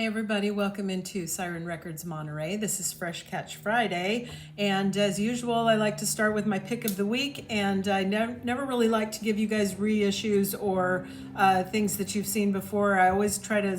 Hey everybody, welcome into Siren Records Monterey. This is Fresh Catch Friday, and as usual I like to start with my pick of the week, and I never really like to give you guys reissues or things that you've seen before. I always try to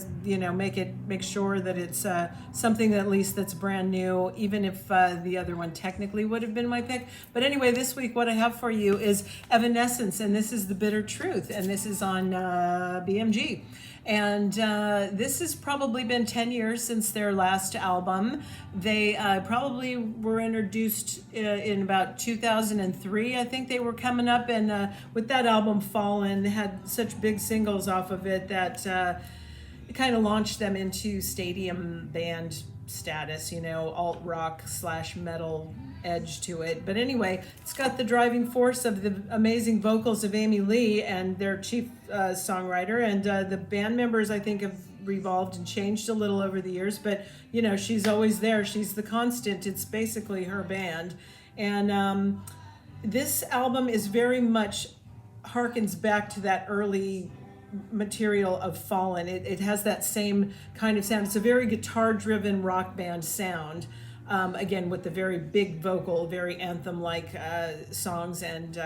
make sure that it's something at least that's brand new, even if the other one technically would have been my pick. But anyway, this week what I have for you is Evanescence, and this is The Bitter Truth, and this is on BMG. And this has probably been 10 years since their last album. They probably were introduced in about 2003. I think they were coming up, and with that album Fallen, had such big singles off of it that it kind of launched them into stadium band status, alt rock / metal edge to it. But anyway, it's got the driving force of the amazing vocals of Amy Lee and their chief songwriter, and the band members I think have revolved and changed a little over the years, but she's always there. She's the constant. It's basically her band. And this album is very much harkens back to that early material of Fallen. It has that same kind of sound. It's a very guitar driven rock band sound. Again, with the very big vocal, very anthem-like songs, and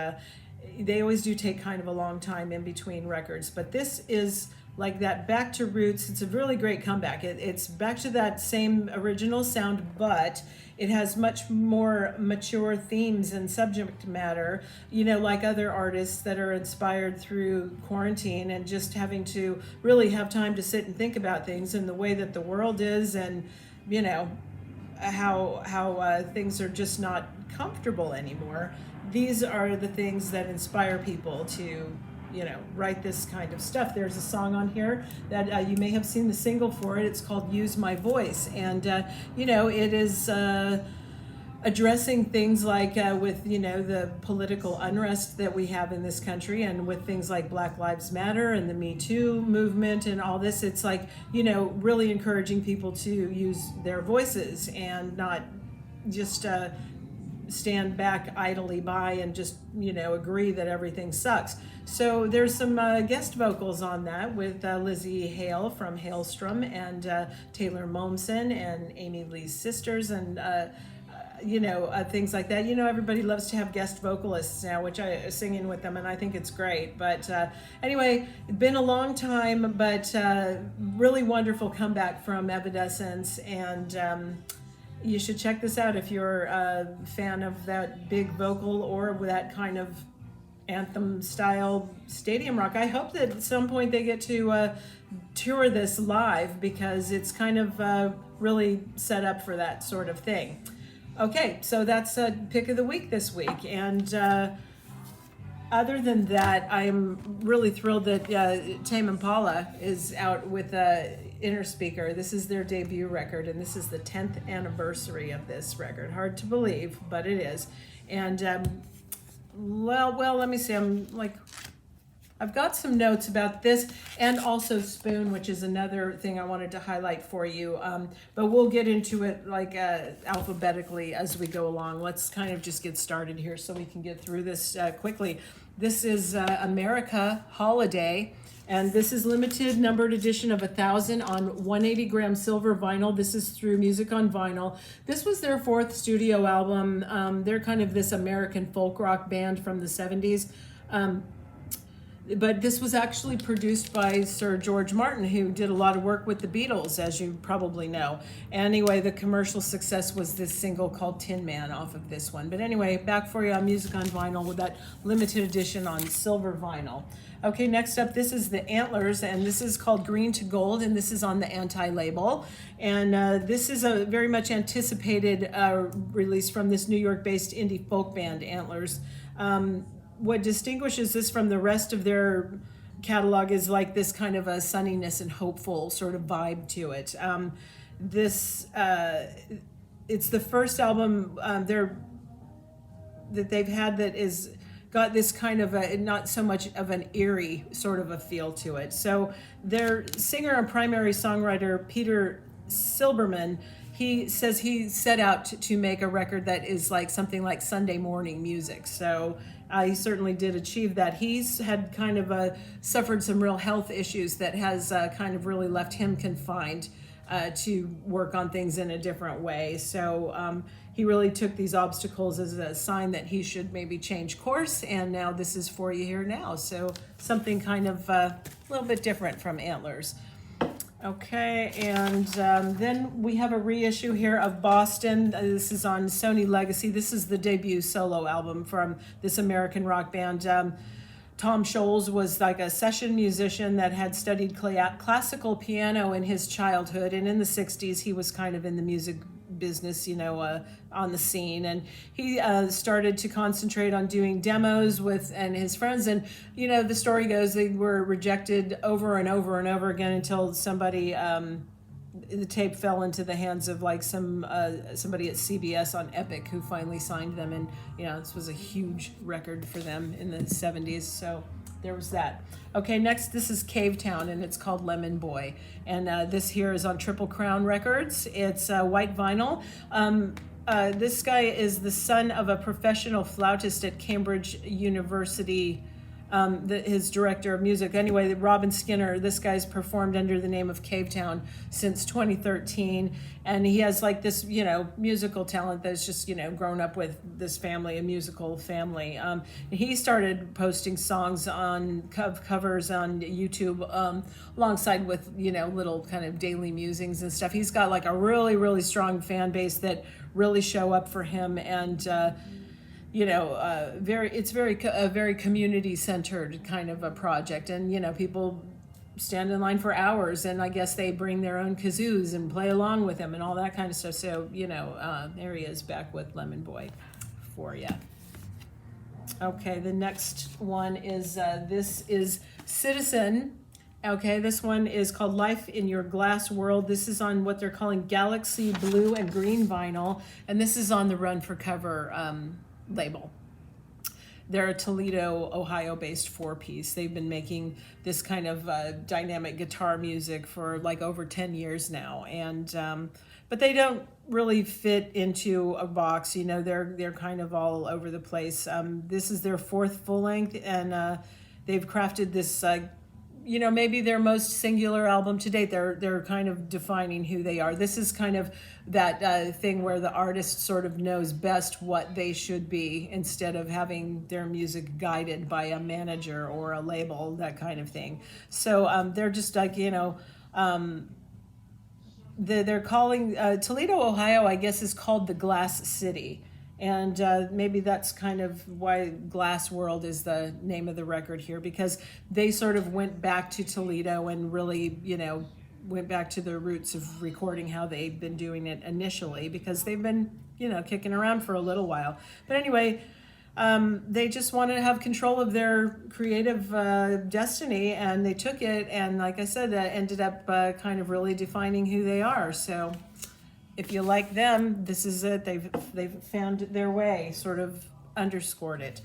they always do take kind of a long time in between records. But this is like that back to roots. It's a really great comeback. It's back to that same original sound, but it has much more mature themes and subject matter, like other artists that are inspired through quarantine and just having to really have time to sit and think about things and the way that the world is, and how things are just not comfortable anymore. These are the things that inspire people to write this kind of stuff. There's a song on here that you may have seen the single for it. It's called Use My Voice, and it is addressing things like with the political unrest that we have in this country, and with things like Black Lives Matter and the Me Too movement and all this. It's like really encouraging people to use their voices and not just stand back idly by and just agree that everything sucks. So there's some guest vocals on that with Lizzie Hale from Hailstrom, and Taylor Momsen and Amy Lee's sisters, and things like that. Everybody loves to have guest vocalists now, which I sing in with them, and I think it's great. But anyway, it's been a long time, but really wonderful comeback from Evanescence, and you should check this out if you're a fan of that big vocal or that kind of anthem style stadium rock. I hope that at some point they get to tour this live, because it's kind of really set up for that sort of thing. Okay, so that's a pick of the week this week, and other than that, I'm really thrilled that Tame Impala is out with Inner Speaker. This is their debut record, and this is the 10th anniversary of this record. Hard to believe, but it is. And well, let me see. I've got some notes about this, and also Spoon, which is another thing I wanted to highlight for you. But we'll get into it alphabetically as we go along. Let's kind of just get started here so we can get through this quickly. This is America Holiday, and this is limited numbered edition of 1,000 on 180-gram silver vinyl. This is through Music on Vinyl. This was their 4th studio album. They're kind of this American folk rock band from the 70s. But this was actually produced by Sir George Martin, who did a lot of work with the Beatles, as you probably know. Anyway, the commercial success was this single called Tin Man off of this one. But anyway, back for you on Music on Vinyl with that limited edition on silver vinyl. Okay, next up, this is the Antlers, and this is called Green to Gold, and this is on the Anti label. And this is a very much anticipated release from this New York-based indie folk band, Antlers. What distinguishes this from the rest of their catalog is like this kind of a sunniness and hopeful sort of vibe to it. It's the first album that they've had that is got this kind of a, not so much of an eerie sort of a feel to it. So their singer and primary songwriter, Peter Silberman, he says he set out to make a record that is like something like Sunday morning music. So he certainly did achieve that. He's had kind of suffered some real health issues that has kind of really left him confined to work on things in a different way. So he really took these obstacles as a sign that he should maybe change course, and now this is For You Here Now. So something kind of a little bit different from Antlers. Okay, and then we have a reissue here of Boston. This is on Sony Legacy. This is the debut solo album from this American rock band. Tom Scholz was like a session musician that had studied classical piano in his childhood, and in the 60s he was kind of in the music business, on the scene, and he started to concentrate on doing demos with his friends, and the story goes they were rejected over and over and over again until somebody the tape fell into the hands of like somebody at CBS on Epic, who finally signed them, and this was a huge record for them in the 70s. So there was that. Okay, next, this is Cavetown, and it's called Lemon Boy, and this here is on Triple Crown Records. It's white vinyl. This guy is the son of a professional flautist at Cambridge University, his director of music. Anyway, Robin Skinner, this guy's performed under the name of Cavetown since 2013, and he has like this, musical talent that's just, grown up with this family, a musical family. He started posting songs on covers on YouTube, alongside with, little kind of daily musings and stuff. He's got like a really, really strong fan base that really show up for him, and it's a very community-centered kind of a project, and people stand in line for hours, and I guess they bring their own kazoos and play along with him and all that kind of stuff. So there he is back with Lemon Boy for you. Okay, the next one is this is Citizen. Okay, this one is called Life in Your Glass World. This is on what they're calling Galaxy Blue and Green vinyl, and this is on the Run for Cover label. They're a Toledo, Ohio-based four-piece. They've been making this kind of dynamic guitar music for like over 10 years now, and but they don't really fit into a box. They're kind of all over the place. This is their fourth full length, and they've crafted this. Maybe their most singular album to date. They're kind of defining who they are. This is kind of that thing where the artist sort of knows best what they should be, instead of having their music guided by a manager or a label, that kind of thing. So they're just like, they're calling Toledo, Ohio, I guess, is called the Glass City. And maybe that's kind of why Glass World is the name of the record here, because they sort of went back to Toledo and really, went back to their roots of recording how they've been doing it initially, because they've been, kicking around for a little while. But anyway, they just wanted to have control of their creative destiny, and they took it, and like I said, that ended up kind of really defining who they are. So if you like them, this is it. They've found their way, sort of underscored it.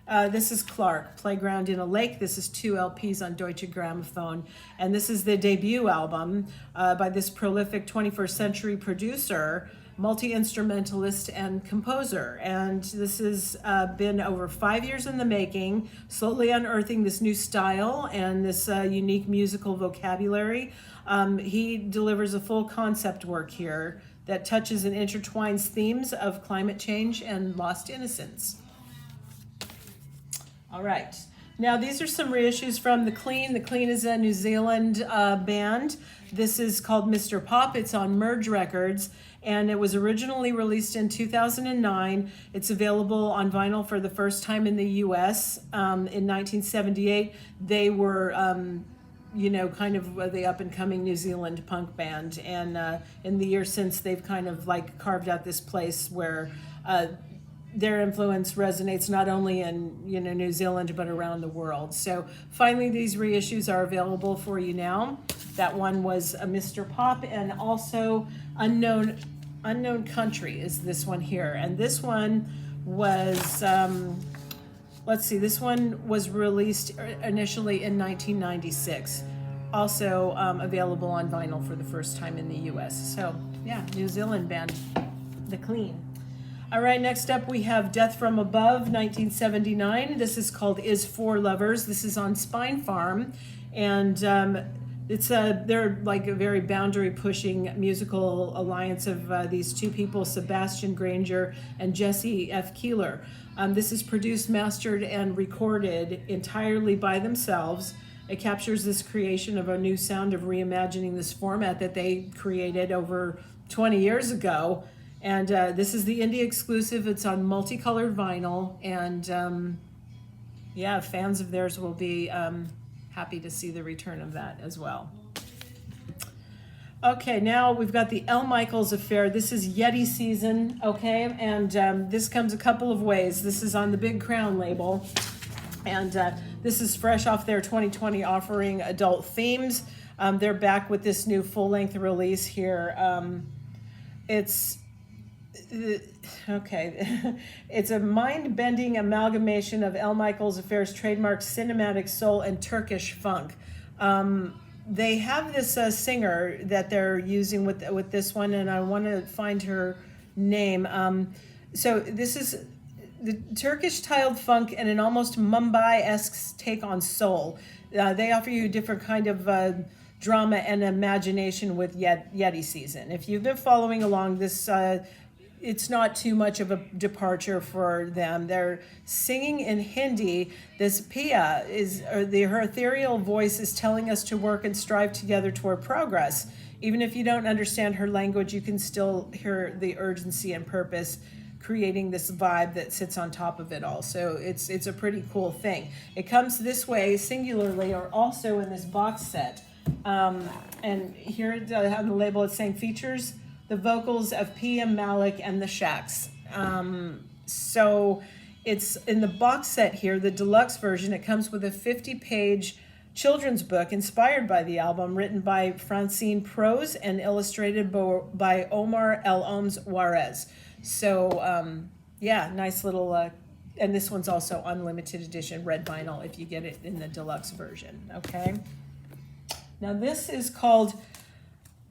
This is Clark, Playground in a Lake. This is 2 LPs on Deutsche Grammophon. And this is the debut album by this prolific 21st century producer, multi-instrumentalist, and composer. And this has been over 5 years in the making, slowly unearthing this new style and this unique musical vocabulary. He delivers a full concept work here that touches and intertwines themes of climate change and lost innocence. All right. Now, these are some reissues from The Clean. The Clean is a New Zealand band. This is called Mr. Pop. It's on Merge Records, and it was originally released in 2009. It's available on vinyl for the first time in the U.S. In 1978, they were kind of the up-and-coming New Zealand punk band. And in the years since, they've kind of like carved out this place where their influence resonates not only in New Zealand, but around the world. So finally, these reissues are available for you now. That one was a Mr. Pop, and also Unknown Country is this one here. And this one was... this one was released initially in 1996, also available on vinyl for the first time in the U.S. So, yeah, New Zealand band, The Clean. All right, next up we have Death from Above, 1979. This is called Is For Lovers. This is on Spine Farm, and They're like a very boundary pushing musical alliance of these two people, Sebastian Granger and Jesse F. Keeler. This is produced, mastered, and recorded entirely by themselves. It captures this creation of a new sound of reimagining this format that they created over 20 years ago. And this is the indie exclusive. It's on multicolored vinyl. And yeah, fans of theirs will be happy to see the return of that as well. Okay, now we've got the L. Michaels Affair. This is Yeti season, okay? And this comes a couple of ways. This is on the Big Crown label. And this is fresh off their 2020 offering, Adult Themes. They're back with this new full-length release here. It's a mind-bending amalgamation of L. Michaels Affair's trademark cinematic soul and Turkish funk. They have this singer that they're using with this one, and I want to find her name. So this is the Turkish tiled funk and an almost Mumbai-esque take on soul. They offer you a different kind of drama and imagination with Yeti season. If you've been following along, this it's not too much of a departure for them. They're singing in Hindi. This Pia her ethereal voice is telling us to work and strive together toward progress. Even if you don't understand her language, you can still hear the urgency and purpose, creating this vibe that sits on top of it all. So it's a pretty cool thing. It comes this way singularly or also in this box set. And here on the label it's saying features the vocals of P.M. Malik and the Shacks. So it's in the box set here, the deluxe version. It comes with a 50-page children's book inspired by the album, written by Francine Prose and illustrated by Omar El Oms Juarez. So yeah, nice little, and this one's also unlimited edition red vinyl if you get it in the deluxe version, okay? Now this is called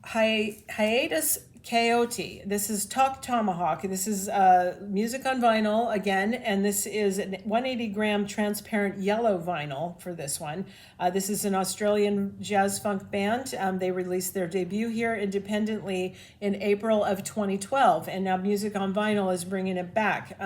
Hiatus Coyote. This is Talk Tomahawk. This is music on vinyl again, and this is a 180 gram transparent yellow vinyl for this one. This is an Australian jazz funk band. They released their debut here independently in April of 2012, and now Music on Vinyl is bringing it back.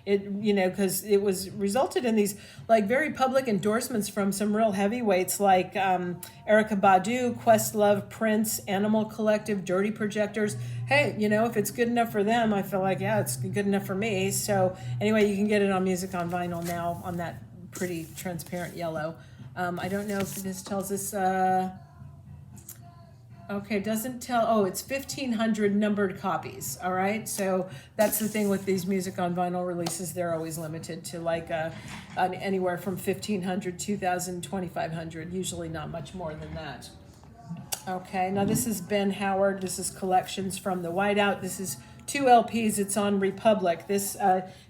Because it was resulted in these like very public endorsements from some real heavyweights like Erykah Badu, Questlove, Prince, Animal Collective, Dirty Projectors. Hey, if it's good enough for them, I feel like, yeah, it's good enough for me. So anyway, you can get it on Music on Vinyl now on that pretty transparent yellow. I don't know if this tells us, okay, doesn't tell, oh, it's 1,500 numbered copies, all right? So that's the thing with these Music on Vinyl releases, they're always limited to like anywhere from 1,500, 2,000, 2,500, usually not much more than that. Okay, now this is Ben Howard. This is Collections from the Whiteout. This is 2 LPs. It's on Republic.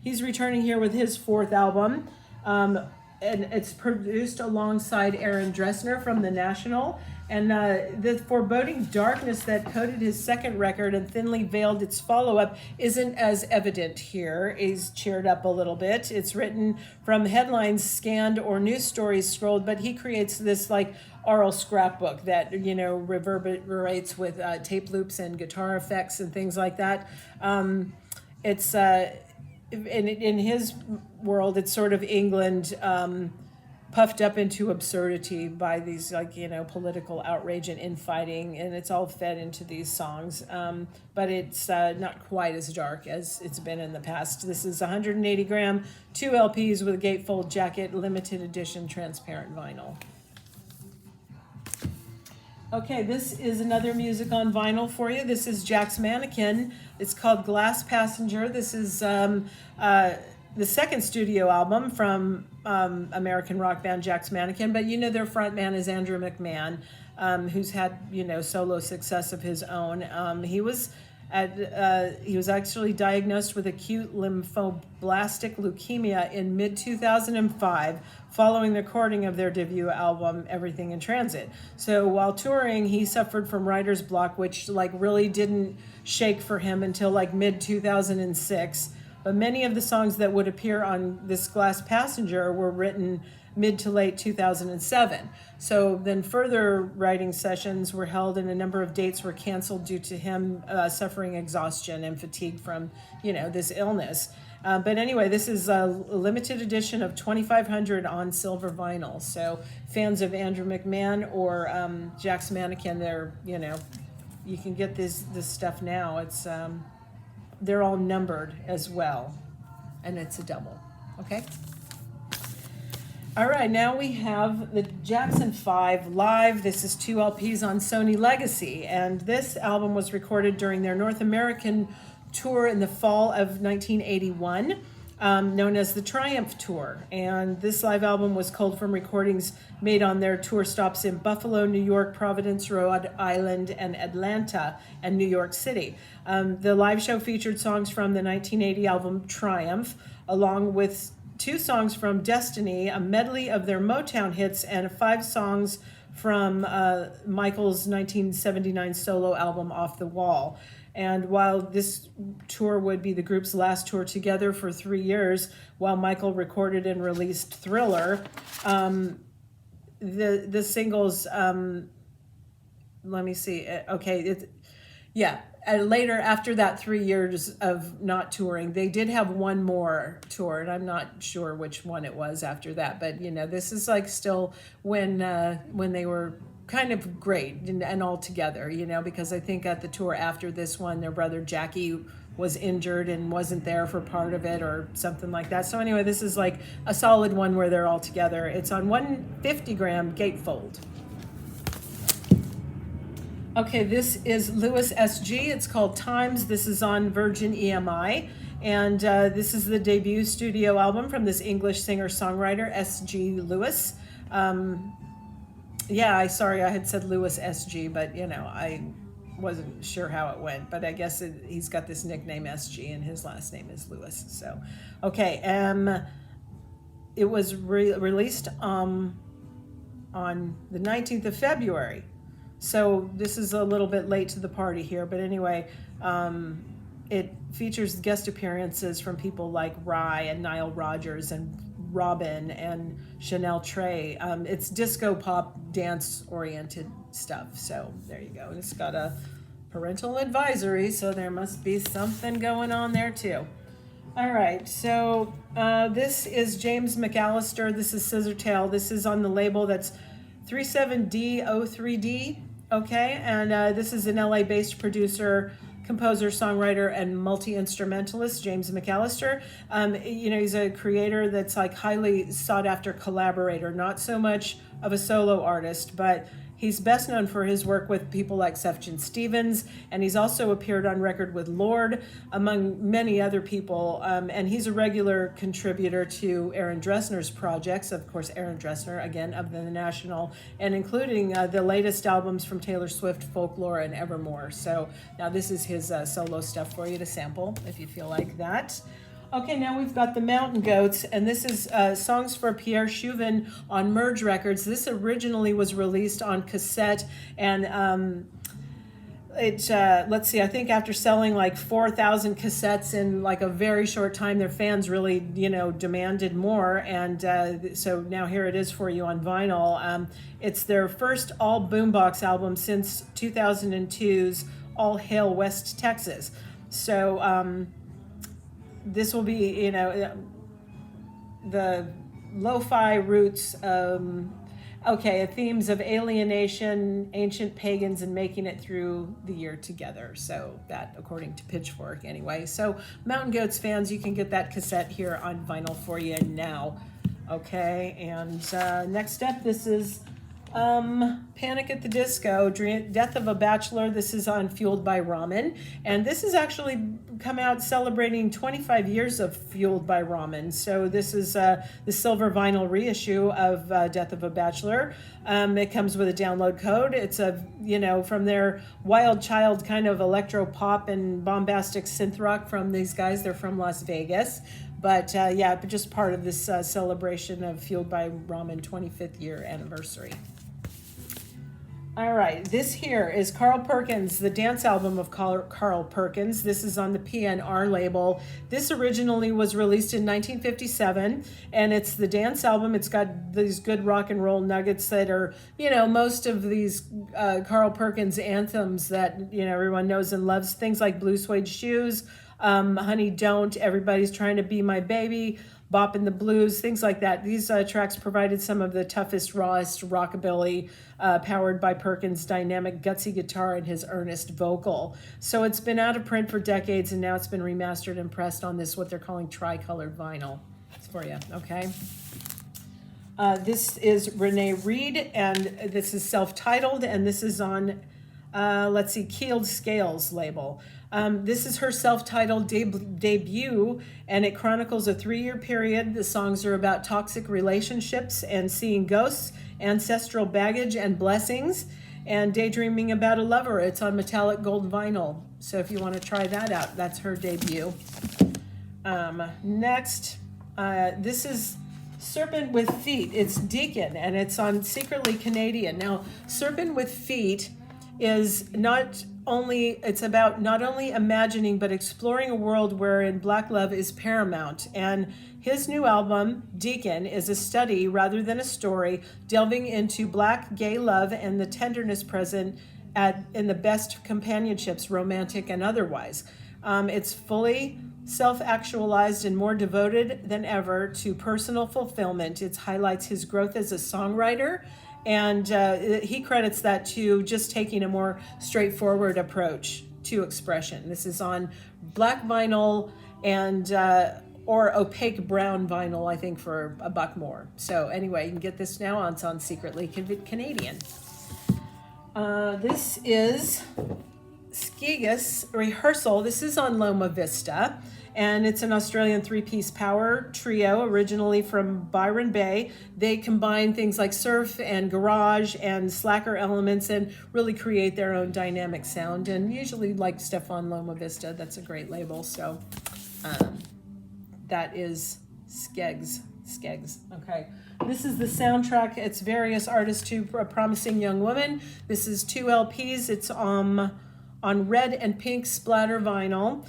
He's returning here with his 4th album, and it's produced alongside Aaron Dressner from The National. And the foreboding darkness that coated his second record and thinly veiled its follow-up isn't as evident here. He's cheered up a little bit. It's written from headlines scanned or news stories scrolled, but he creates this like oral scrapbook that, reverberates with tape loops and guitar effects and things like that. It's in his world, it's sort of England puffed up into absurdity by these political outrage and infighting, and it's all fed into these songs. But it's not quite as dark as it's been in the past. This is 180 gram, 2 LPs with a gatefold jacket, limited edition transparent vinyl. Okay, this is another Music on Vinyl for you. This is Jack's Mannequin. It's called Glass Passenger. This is the second studio album from American rock band Jack's Mannequin, but their frontman is Andrew McMahon, who's had solo success of his own. He was actually diagnosed with acute lymphoblastic leukemia in mid-2005 following the recording of their debut album Everything in Transit. So while touring, he suffered from writer's block, which really didn't shake for him until mid-2006. But many of the songs that would appear on this Glass Passenger were written mid to late 2007. So then further writing sessions were held and a number of dates were canceled due to him suffering exhaustion and fatigue from, this illness. But anyway, this is a limited edition of 2,500 on silver vinyl. So fans of Andrew McMahon or Jack's Mannequin, you can get this stuff now. It's they're all numbered as well, and it's a double. Okay. All right, now we have the Jackson 5 live. This is 2 LPs on Sony Legacy, and this album was recorded during their North American tour in the fall of 1981, known as the Triumph Tour. And this live album was culled from recordings made on their tour stops in Buffalo, New York, Providence, Rhode Island, and Atlanta, and New York City. The live show featured songs from the 1980 album Triumph, along with 2 songs from Destiny, a medley of their Motown hits, and 5 songs from Michael's 1979 solo album Off the Wall. And while this tour would be the group's last tour together for 3 years, while Michael recorded and released Thriller, the singles, let me see, okay, later, after that 3 years of not touring, they did have one more tour, and I'm not sure which one it was after that. But this is like still when they were kind of great and all together. Because I think at the tour after this one, their brother Jackie was injured and wasn't there for part of it or something like that. So anyway, this is like a solid one where they're all together. It's on 150-gram gatefold. Okay, this is Lewis SG. It's called Times. This is on Virgin EMI. And this is the debut studio album from this English singer-songwriter, S.G. Lewis. Sorry, I had said Lewis SG, but, I wasn't sure how it went. But I guess he's got this nickname SG, and his last name is Lewis. So, okay. It was released on the 19th of February. So this is a little bit late to the party here, but anyway, it features guest appearances from people like Rye and Nile Rodgers and Robin and Chanel Trey. It's disco pop dance oriented stuff. So there you go. And it's got a parental advisory, so there must be something going on there too. All right, so this is James Mcallister. This is Scissortail. This is on the label that's 37D03D. Okay, and this is an LA-based producer, composer, songwriter, and multi-instrumentalist, James Mcallister. He's a creator that's like highly sought-after collaborator, not so much of a solo artist, but he's best known for his work with people like Sufjan Stevens, and he's also appeared on record with Lorde, among many other people, and he's a regular contributor to Aaron Dresner's projects, of course, Aaron Dresner, again, of the National, and including the latest albums from Taylor Swift, Folklore, and Evermore. So now this is his solo stuff for you to sample, if you feel like that. Okay, now we've got the Mountain Goats, and this is Songs for Pierre Chauvin on Merge Records. This originally was released on cassette, and let's see, I think after selling like 4,000 cassettes in like a very short time, their fans really, demanded more, and so now here it is for you on vinyl. It's their first all boombox album since 2002's All Hail West Texas. So, this will be, the lo-fi roots, themes of alienation, ancient pagans, and making it through the year together. So that, according to Pitchfork, anyway. So Mountain Goats fans, you can get that cassette here on vinyl for you now. Okay, and next up, this is Panic at the Disco, Death of a Bachelor. This is on Fueled by Ramen, and this has actually come out celebrating 25 years of Fueled by Ramen. So this is the silver vinyl reissue of Death of a Bachelor. It comes with a download code. It's from their wild child kind of electro pop and bombastic synth rock from these guys. They're from Las Vegas. But just part of this celebration of Fueled by Ramen 25th year anniversary. All right, this here is Carl Perkins, the dance album of Carl Perkins. This is on the PNR label. This originally was released in 1957, and it's the dance album. It's got these good rock and roll nuggets that are, most of these Carl Perkins anthems that, everyone knows and loves. Things like Blue Suede Shoes, Honey Don't, Everybody's Trying to Be My Baby, Bop in the Blues, things like that. These tracks provided some of the toughest, rawest rockabilly, powered by Perkins' dynamic, gutsy guitar and his earnest vocal. So it's been out of print for decades, and now it's been remastered and pressed on this, what they're calling tricolored vinyl. It's for you, okay? This is Renee Reed, and this is self-titled, and this is on, Keeled Scales label. This is her self-titled debut, and it chronicles a 3-year period. The songs are about toxic relationships and seeing ghosts, ancestral baggage and blessings, and daydreaming about a lover. It's on metallic gold vinyl. So if you want to try that out, that's her debut. Next, this is Serpent with Feet. It's Deacon, and it's on Secretly Canadian. Now, Serpent with Feet is it's about not only imagining but exploring a world wherein Black love is paramount. And his new album, Deacon, is a study rather than a story, delving into Black gay love and the tenderness present in the best companionships, romantic and otherwise. It's fully self-actualized and more devoted than ever to personal fulfillment. It highlights his growth as a songwriter, and he credits that to just taking a more straightforward approach to expression. This is on black vinyl and or opaque brown vinyl, I think, for $1 more. So anyway, you can get this now. It's on Secretly Canadian. This is Skigus Rehearsal. This is on Loma Vista, and it's an Australian 3-piece power trio, originally from Byron Bay. They combine things like surf and garage and slacker elements and really create their own dynamic sound, and usually like stuff on Loma Vista. That's a great label. So that is Skegs. Okay. This is the soundtrack. It's various artists to A Promising Young Woman. This is 2 LPs. It's on red and pink splatter vinyl.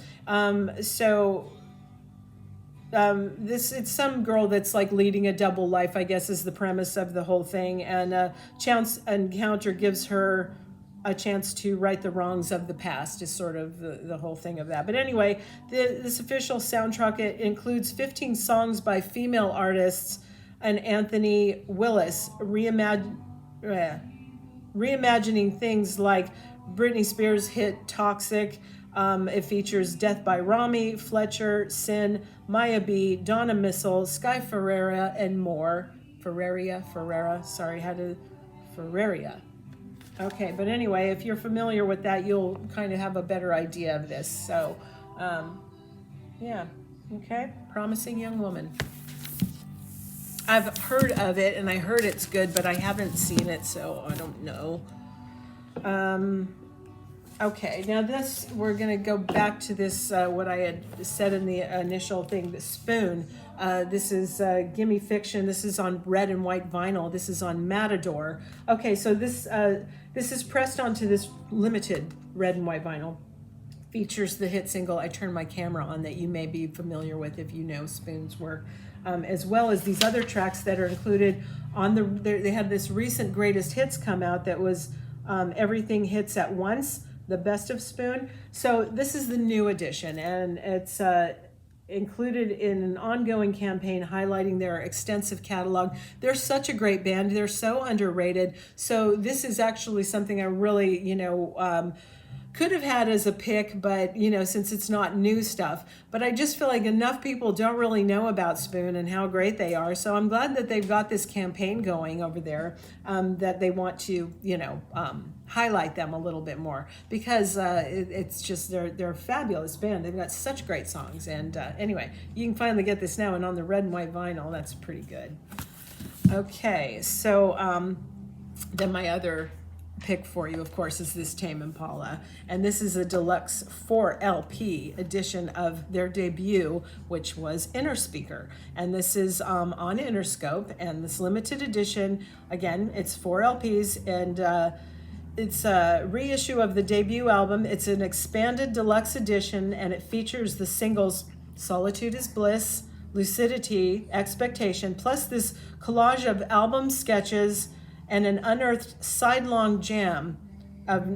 It's some girl that's like leading a double life, I guess, is the premise of the whole thing. And chance encounter gives her a chance to right the wrongs of the past, is sort of the whole thing of that. But anyway, this official soundtrack, it includes 15 songs by female artists and Anthony Willis, reimagining things like Britney Spears' hit Toxic. It features Death by Rami, Fletcher, Sin, Maya B, Donna Missile, Sky Ferreira, and more. Ferreria. Okay, but anyway, if you're familiar with that, you'll kind of have a better idea of this. So, okay, Promising Young Woman. I've heard of it, and I heard it's good, but I haven't seen it, so I don't know. Okay, now we're going to go back to this, what I had said in the initial thing, the Spoon. This is Gimme Fiction. This is on red and white vinyl. This is on Matador. Okay, so this is pressed onto this limited red and white vinyl. Features the hit single I Turn My Camera On, that you may be familiar with if you know Spoon's work, as well as these other tracks that are included on they had this recent greatest hits come out that was Everything Hits at Once, the best of Spoon. So this is the new edition, and it's included in an ongoing campaign highlighting their extensive catalog. They're such a great band. They're so underrated. So this is actually something I really, could have had as a pick, but since it's not new stuff. But I just feel like enough people don't really know about Spoon and how great they are. So I'm glad that they've got this campaign going over there, that they want to, highlight them a little bit more, because it's just they're a fabulous band. They've got such great songs. And anyway, you can finally get this now, and on the red and white vinyl, that's pretty good. Okay, so then my other pick for you, of course, is this Tame Impala, and this is a deluxe 4 LP edition of their debut, which was Inner Speaker, and this is on Interscope. And this limited edition, again, it's 4 LPs, and it's a reissue of the debut album. It's an expanded deluxe edition, and it features the singles Solitude is Bliss, Lucidity, Expectation, plus this collage of album sketches and an unearthed sidelong jam of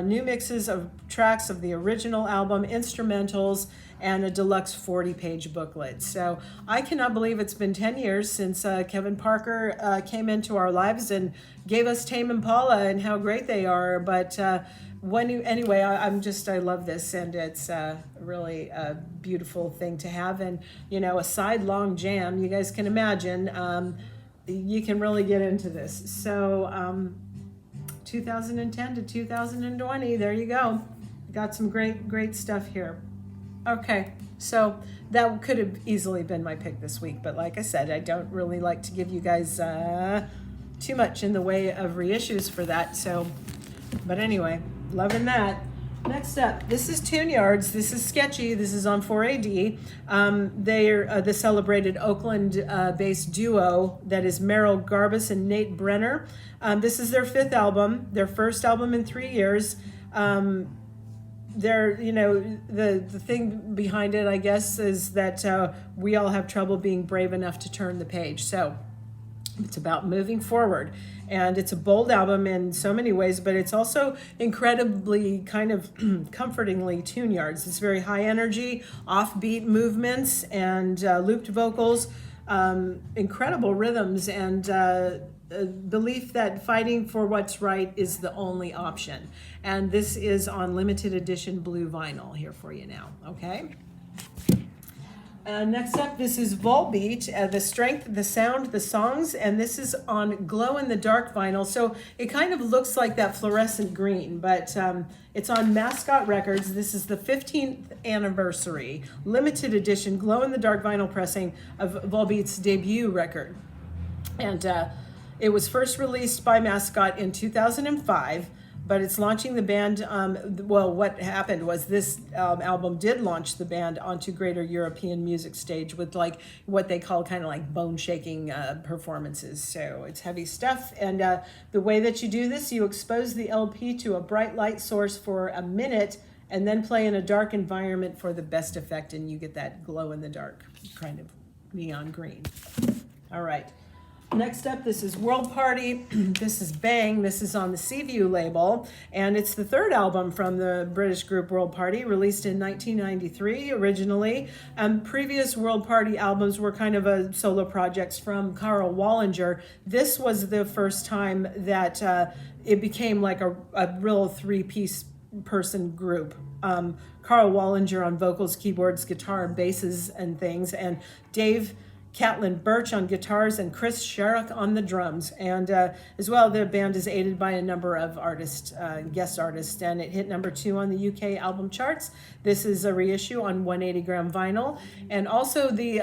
new mixes of tracks of the original album, instrumentals, and a deluxe 40-page booklet. So I cannot believe it's been 10 years since Kevin Parker came into our lives and gave us Tame Impala and how great they are. But anyway, I love this, and it's really a beautiful thing to have. And, you know, a sidelong jam, you guys can imagine, you can really get into this. So 2010 to 2020, there you go. Got some great stuff here. Okay, so that could have easily been my pick this week, but like I said, I don't really like to give you guys too much in the way of reissues for that. So, but anyway, loving that. Next up, this is Tune Yards. This is sketchy. This is on 4AD. They're the celebrated Oakland-based duo that is Merrill Garbus and Nate Brenner. This is their 5th album, their first album in 3 years. They're, you know, the thing behind it, I guess, is that we all have trouble being brave enough to turn the page. So it's about moving forward. And it's a bold album in so many ways, but it's also incredibly kind of comfortingly Tune Yards. It's very high energy, offbeat movements, and looped vocals, incredible rhythms, and belief that fighting for what's right is the only option. And this is on limited edition blue vinyl here for you now, okay? Next up, this is Volbeat, the strength, the sound, the songs, and this is on glow-in-the-dark vinyl. So it kind of looks like that fluorescent green, but it's on Mascot Records. This is the 15th anniversary, limited edition, glow-in-the-dark vinyl pressing of Volbeat's debut record. And it was first released by Mascot in 2005. But it's launching the band, well, what happened was this album did launch the band onto greater European music stage with like what they call kind of like bone-shaking performances. So it's heavy stuff. And the way that you do this, you expose the LP to a bright light source for a minute and then play in a dark environment for the best effect, and you get that glow-in-the-dark kind of neon green. All right. Next up, this is World Party. This is Bang. This is on the Seaview label, and it's the 3rd album from the British group World Party, released in 1993 originally. Previous World Party albums were kind of solo projects from Carl Wallinger. This was the first time that it became like a real 3-piece person group. Carl Wallinger on vocals, keyboards, guitar, basses, and things, and Dave Catlin Birch on guitars, and Chris Sherrock on the drums. And as well, the band is aided by a number of artists, guest artists, and it hit number 2 on the UK album charts. This is a reissue on 180-gram vinyl. And also the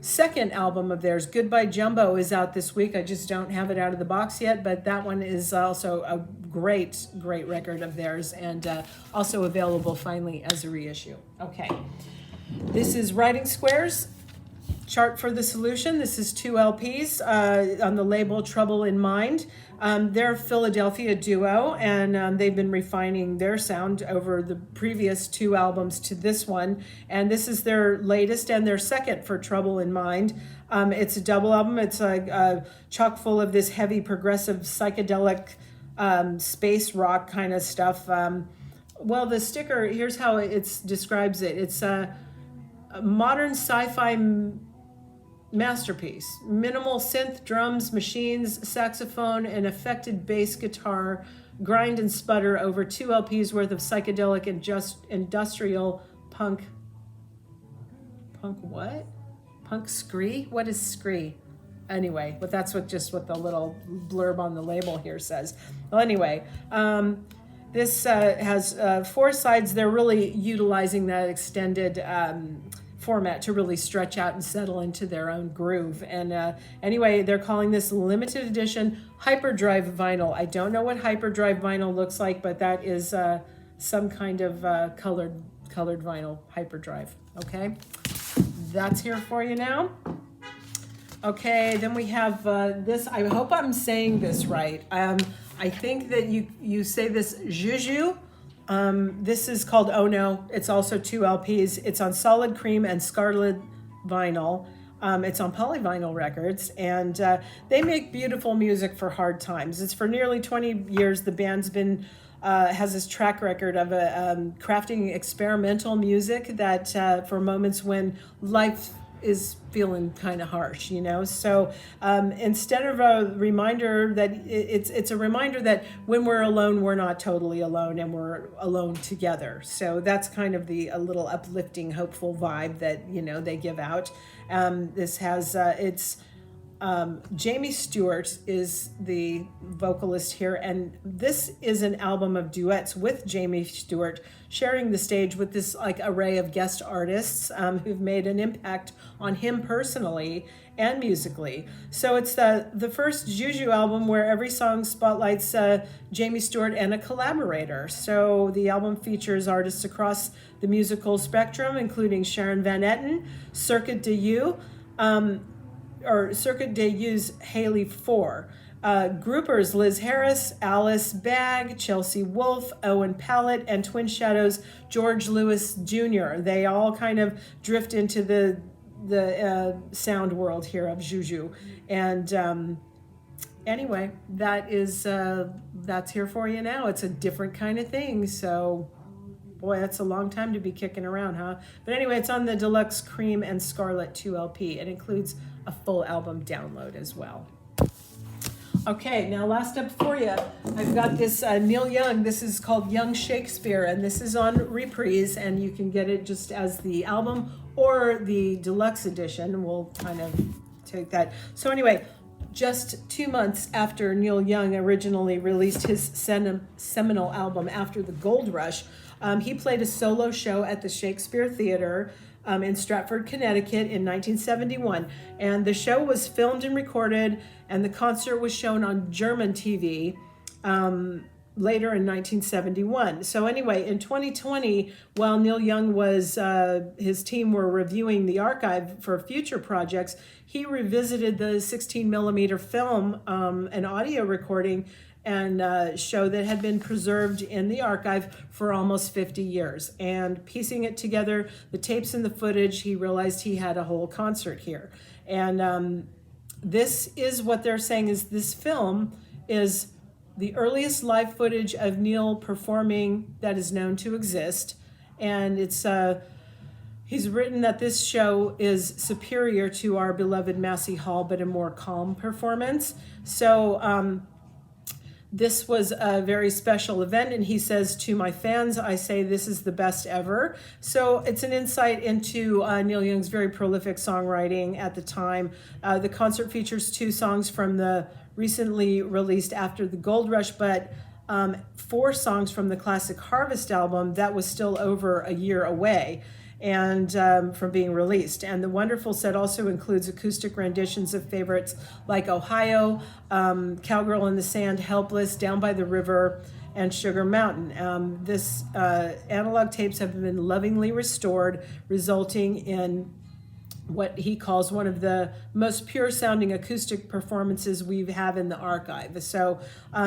2nd album of theirs, Goodbye Jumbo, is out this week. I just don't have it out of the box yet, but that one is also a great record of theirs, and also available finally as a reissue. Okay, this is Writing Squares. Chart for the Solution. This is 2 LPs on the label Trouble in Mind. They're a Philadelphia duo, and they've been refining their sound over the previous 2 albums to this one. And this is their latest and their 2nd for Trouble in Mind. It's a double album. It's chock full of this heavy progressive psychedelic space rock kind of stuff. Well, the sticker, here's how it describes it. It's a modern sci-fi masterpiece. Minimal synth, drums, machines, saxophone, and affected bass guitar grind and sputter over 2 LPs worth of psychedelic and just industrial punk. Punk what? Punk scree? What is scree? Anyway, but that's what the little blurb on the label here says. Well, anyway, this has 4 sides. They're really utilizing that extended format to really stretch out and settle into their own groove. And anyway, they're calling this limited edition hyperdrive vinyl. I don't know what hyperdrive vinyl looks like, but that is some kind of colored vinyl hyperdrive. Okay, that's here for you now. Okay, then we have this. I hope I'm saying this right. I think that you say this Juju. This is called Oh No. It's also 2 LPs. It's on solid cream and scarlet vinyl. It's on Polyvinyl Records, and they make beautiful music for hard times. It's for nearly 20 years. The band's been has this track record of crafting experimental music that for moments when life is feeling kind of harsh, you know. So instead of a reminder that it's a reminder that when we're alone, we're not totally alone, and we're alone together. So that's kind of a little uplifting, hopeful vibe that, you know, they give out. This has Jamie Stewart is the vocalist here, and this is an album of duets with Jamie Stewart, sharing the stage with this like array of guest artists who've made an impact on him personally and musically. So it's the first Juju album where every song spotlights Jamie Stewart and a collaborator. So the album features artists across the musical spectrum, including Sharon Van Etten, Circuit de You, Circuit de U's Haley Four. Groupers Liz Harris, Alice Bagg, Chelsea Wolfe, Owen Pallett, and Twin Shadows George Lewis Jr. They all kind of drift into the sound world here of Juju. And anyway, that's here for you now. It's a different kind of thing. So boy, that's a long time to be kicking around, huh? But anyway, it's on the Deluxe Cream and Scarlet 2 LP. It includes a full album download as well. Okay, now last up for you, I've got this Neil Young. This is called Young Shakespeare, and this is on Reprise, and you can get it just as the album or the deluxe edition. We'll kind of take that. So anyway, just 2 months after Neil Young originally released his seminal album After the Gold Rush, he played a solo show at the Shakespeare Theater in Stratford, Connecticut in 1971. And the show was filmed and recorded, and the concert was shown on German TV later in 1971. So anyway, in 2020, while Neil Young his team were reviewing the archive for future projects, he revisited the 16 millimeter film, an audio recording, and show that had been preserved in the archive for almost 50 years. And piecing it together, the tapes and the footage, he realized he had a whole concert here. And this is what they're saying is this film is the earliest live footage of Neil performing that is known to exist. And it's he's written that this show is superior to our beloved Massey Hall, but a more calm performance. So this was a very special event, and he says, to my fans, I say this is the best ever. So it's an insight into Neil Young's very prolific songwriting at the time. The concert features 2 songs from the recently released After the Gold Rush, but 4 songs from the classic Harvest album that was still over a year away and from being released. And the wonderful set also includes acoustic renditions of favorites like Ohio, Cowgirl in the Sand, Helpless, Down by the River, and Sugar Mountain. This analog tapes have been lovingly restored, resulting in what he calls one of the most pure sounding acoustic performances we have in the archive. So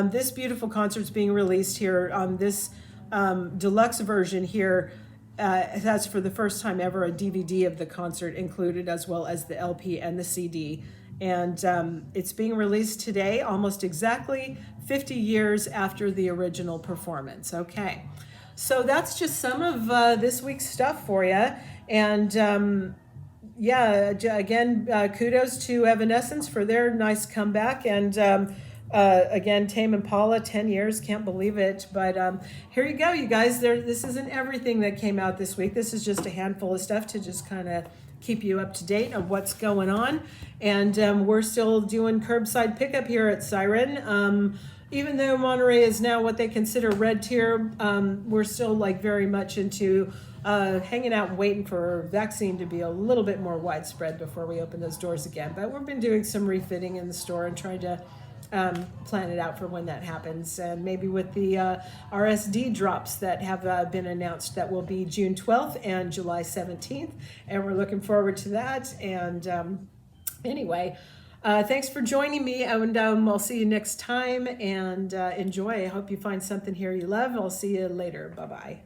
this beautiful concert's being released here on this deluxe version here. Has for the first time ever a DVD of the concert included, as well as the LP and the CD. And it's being released today, almost exactly 50 years after the original performance. Okay, so that's just some of this week's stuff for you. And yeah, again, kudos to Evanescence for their nice comeback. And again, Tame Impala, 10 years, can't believe it. But here you go, you guys. This isn't everything that came out this week. This is just a handful of stuff to just kind of keep you up to date on what's going on. And we're still doing curbside pickup here at Siren. Even though Monterey is now what they consider red tier, we're still like very much into hanging out and waiting for vaccine to be a little bit more widespread before we open those doors again. But we've been doing some refitting in the store and trying to plan it out for when that happens, and maybe with the RSD drops that have been announced that will be June 12th and July 17th, and we're looking forward to that. And anyway, Thanks for joining me, and I'll see you next time. And enjoy. I hope you find something here you love. I'll see you later. Bye bye.